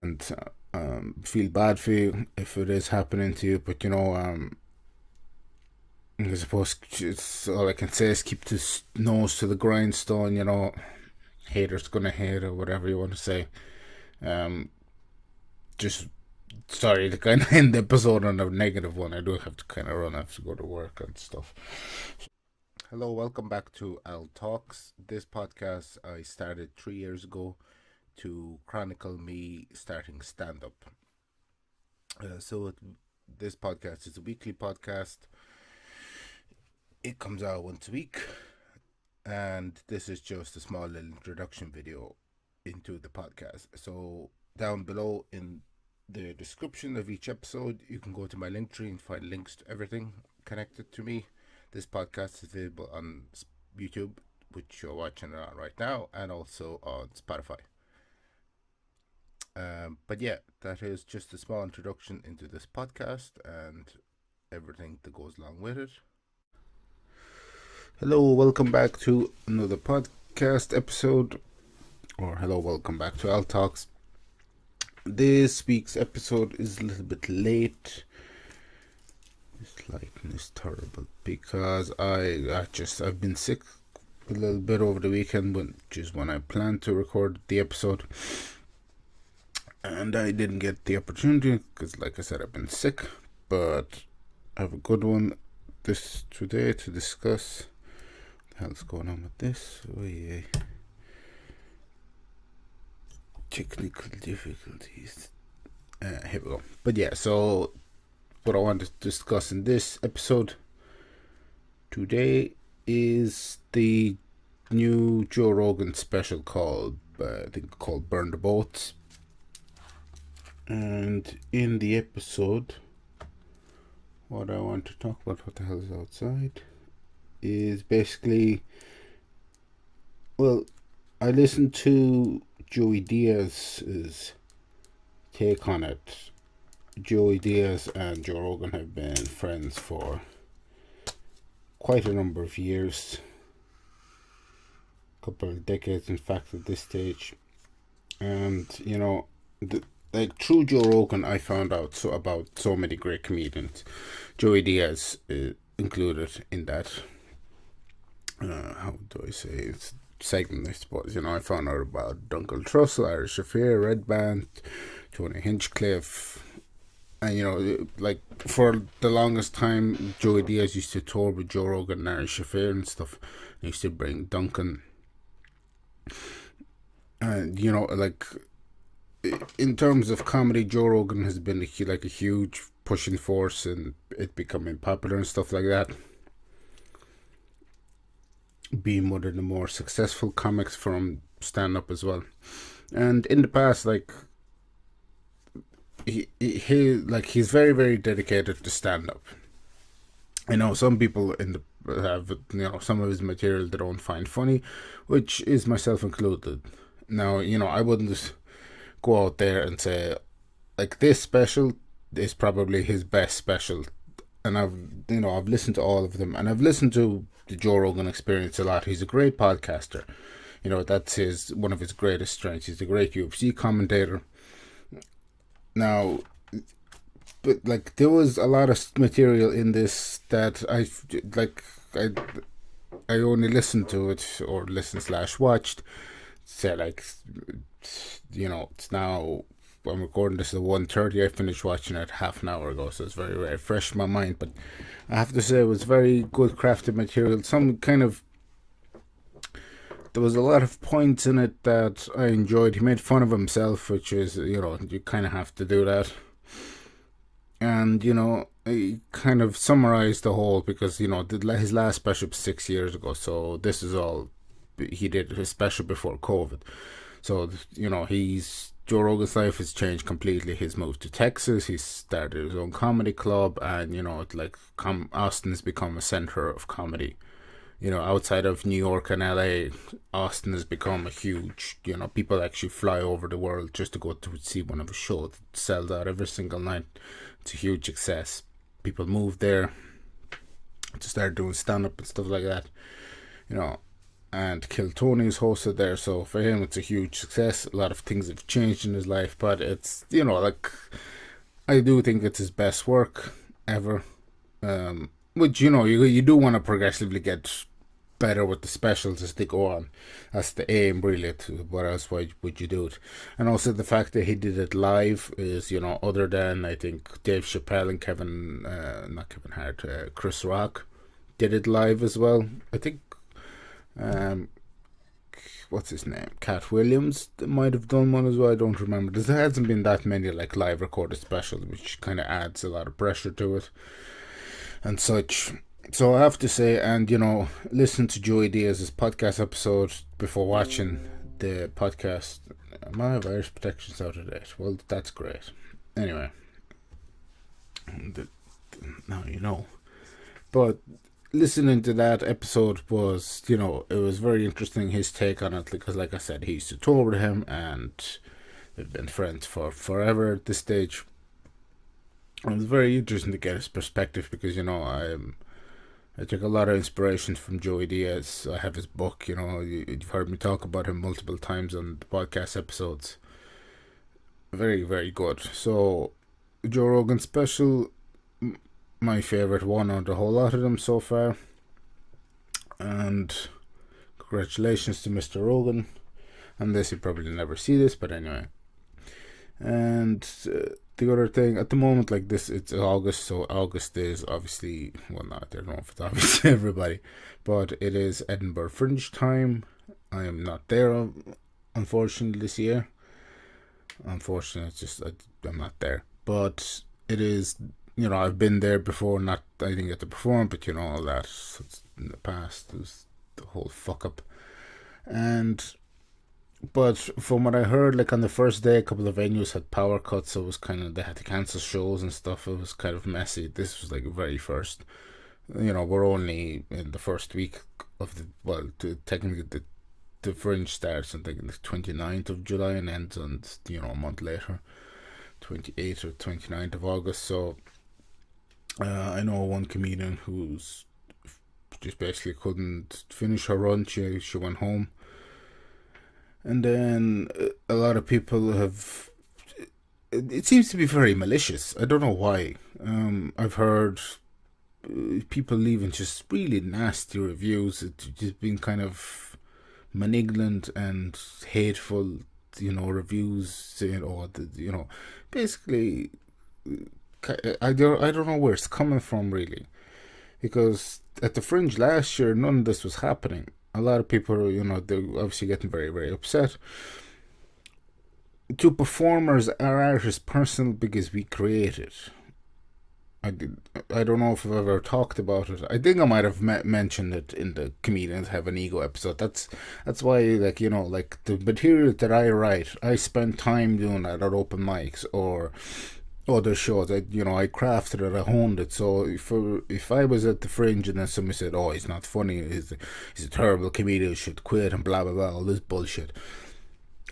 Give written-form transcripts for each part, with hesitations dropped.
and feel bad for you if it is happening to you. But I suppose it's all I can say is keep this nose to the grindstone. Haters gonna hate or whatever you want to say. Um, just sorry to kind of end the episode on a negative one. I do have to kind of run. I have to go to work and stuff. Hello, welcome back to Al Talks. This podcast I started 3 years ago to chronicle me starting stand up. This podcast is a weekly podcast. It comes out once a week, and this is just a small little introduction video into the podcast. So down below in the description of each episode, you can go to my Linktree and find links to everything connected to me. This podcast is available on YouTube, which you're watching it on right now, and also on Spotify. But yeah, that is just a small introduction into this podcast and everything that goes along with it. Hello, welcome back to another podcast episode. Or hello, welcome back to Al Talks. This week's episode is a little bit late. This lighting is terrible because I've been sick a little bit over the weekend, which is when I planned to record the episode. And I didn't get the opportunity because, like I said, I've been sick. But I have a good one this today to discuss. What the hell's going on with this? Oh yeah. Technical difficulties. Here we go. But yeah, so what I want to discuss in this episode today is the new Joe Rogan special called Burn the Boats. And in the episode, what I want to talk about, what the hell is outside, is basically, well, I listened to Joey Diaz's take on it. Joey Diaz and Joe Rogan have been friends for quite a number of years, a couple of decades, in fact, at this stage. And through Joe Rogan, I found out about so many great comedians. Joey Diaz included in that. How do I say it? Segment, I suppose. I found out about Duncan Trussell, Irish Affair, Red Band, Tony Hinchcliffe. And for the longest time, Joey Diaz used to tour with Joe Rogan and Irish Affair and stuff. He used to bring Duncan. And in terms of comedy, Joe Rogan has been a huge pushing force in it becoming popular and stuff like that. Being one of the more successful comics from stand-up as well. And in the past, he's very, very dedicated to stand-up. I know some people have some of his material they don't find funny, which is myself included. Now, I wouldn't just go out there and say this special is probably his best special, and I've listened to all of them, and I've listened to the Joe Rogan Experience a lot. He's a great podcaster. That's one of his greatest strengths. He's a great UFC commentator. Now, but there was a lot of material in this that I only listened to it or listened/watched. Say it's now, I'm recording this at 1:30. I finished watching it half an hour ago, so it's very, very fresh in my mind. But I have to say it was very good crafted material. There was a lot of points in it that I enjoyed. He made fun of himself, which is, you kind of have to do that. And, he kind of summarized the whole, because, his last special was 6 years ago, so this is all, he did his special before COVID. So, Joe Rogan's life has changed completely. He's moved to Texas. He's started his own comedy club, and Austin's become a center of comedy. Outside of New York and LA, Austin has become a huge. People actually fly over the world just to go to see one of his shows. It sells out every single night. It's a huge success. People move there to start doing stand up and stuff like that. and Kill Tony is hosted there. So for him, it's a huge success. A lot of things have changed in his life, but it's, like, I do think it's his best work ever. Which, you do want to progressively get better with the specials as they go on. That's the aim, really. What else would you do it? And also the fact that he did it live is, other than, I think, Dave Chappelle and not Kevin Hart, Chris Rock did it live as well. I think, what's his name? Cat Williams might have done one as well. I don't remember. There hasn't been that many like live recorded specials, which kind of adds a lot of pressure to it and such. So I have to say, and listen to Joey Diaz's podcast episode before watching the podcast. My virus protection's out of date. Well, that's great. Anyway, now you know. But listening to that episode was, it was very interesting, his take on it, because like I said, he used to tour with him and they've been friends for forever at this stage. It was very interesting to get his perspective because, I took a lot of inspiration from Joey Diaz. I have his book, you've heard me talk about him multiple times on the podcast episodes. Very, very good. So, Joe Rogan Special, my favourite one out of the whole lot of them so far. And congratulations to Mr. Rogan. Unless you probably never see this, but anyway. And the other thing, at the moment, like this, it's August, so August is obviously, well, not, I don't know if it's obvious to everybody, but it is Edinburgh Fringe time. I am not there, unfortunately, this year. Unfortunately, it's just, I'm not there. But it is, I've been there before, I didn't get to perform, but all that, so it's in the past, it was the whole fuck up. But from what I heard, like on the first day, a couple of venues had power cuts, so it was kind of, they had to cancel shows and stuff. It was kind of messy. This was like very first. We're only in the first week of technically the Fringe starts on the 29th of July and ends on, a month later, 28th or 29th of August. So I know one comedian who's just basically couldn't finish her run. She went home. And then a lot of people have. It seems to be very malicious. I don't know why. I've heard people leaving just really nasty reviews. It's just been kind of malignant and hateful, reviews saying, basically, I don't know where it's coming from really, because at the Fringe last year, none of this was happening. A lot of people, they're obviously getting very, very upset. To performers, our art is personal because we create it. I don't know if I've ever talked about it. I think I might have mentioned it in the Comedians Have an Ego episode. That's why, like the material that I write, I spend time doing that at open mics or other shows. I crafted it, I honed it. So if I was at the Fringe and then somebody said, "Oh, he's not funny, he's a terrible comedian, should quit," and blah blah blah, all this bullshit,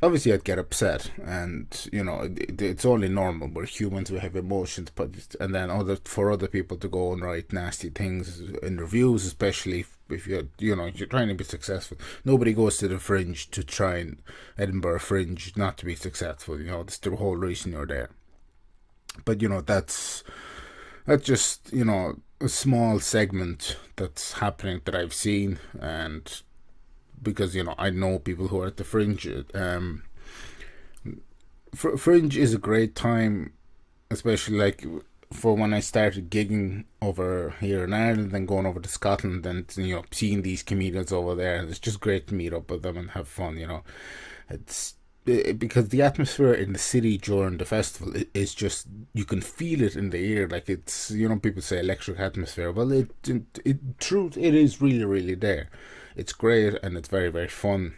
obviously I'd get upset. And it's only normal. We're humans, we have emotions. But and then for other people to go and write nasty things in reviews, especially if you're trying to be successful. Nobody goes to the Fringe to try and Edinburgh Fringe not to be successful. That's the whole reason you're there. But that's just a small segment that's happening that I've seen, and because I know people who are at the Fringe. Fringe is a great time, especially like for when I started gigging over here in Ireland and going over to Scotland and seeing these comedians over there. It's just great to meet up with them and have fun. It's because the atmosphere in the city during the festival is just, you can feel it in the air, like it's, people say electric atmosphere. Well, it truth, it is really, really there. It's great and it's very, very fun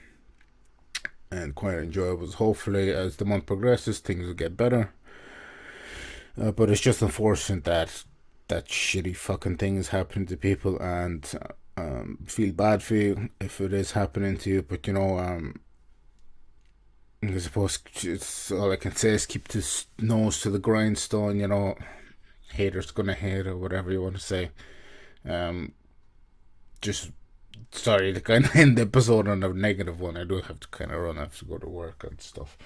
and quite enjoyable. Hopefully as the month progresses, things will get better. But it's just unfortunate that shitty fucking thing is happening to people, and feel bad for you if it is happening to you. But I suppose all I can say is keep this nose to the grindstone. Haters gonna hate, or whatever you want to say. Just sorry to kind of end the episode on a negative one. I do have to kind of run. I have to go to work and stuff.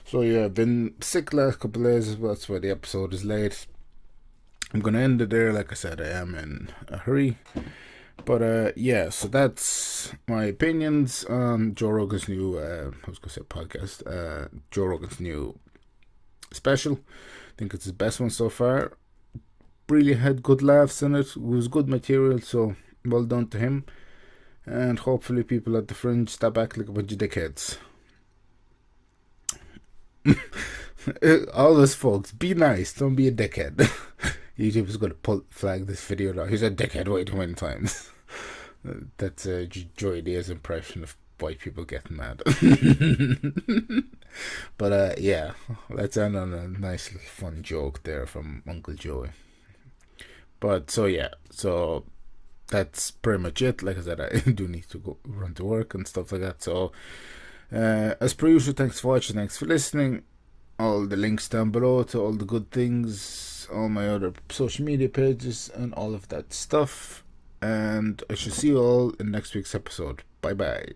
So yeah, I've been sick last couple of days as well. That's why the episode is late. I'm gonna end it there. Like I said, I am in a hurry. But yeah, so that's my opinions on Joe Rogan's new podcast. Joe Rogan's new special. I think it's his best one so far. Really had good laughs in it. It was good material, so well done to him. And hopefully people at the Fringe stop acting like a bunch of dickheads. All those folks, be nice, don't be a dickhead. YouTube is going to flag this video now. He's a dickhead way too many times. That's Joy Diaz's impression of white people getting mad. But yeah, let's end on a nice little fun joke there from Uncle Joey. But so yeah, so that's pretty much it. Like I said, I do need to go run to work and stuff like that. So as per usual, thanks for watching, thanks for listening. All the links down below to all the good things, all my other social media pages and all of that stuff. And I shall see you all in next week's episode. Bye bye.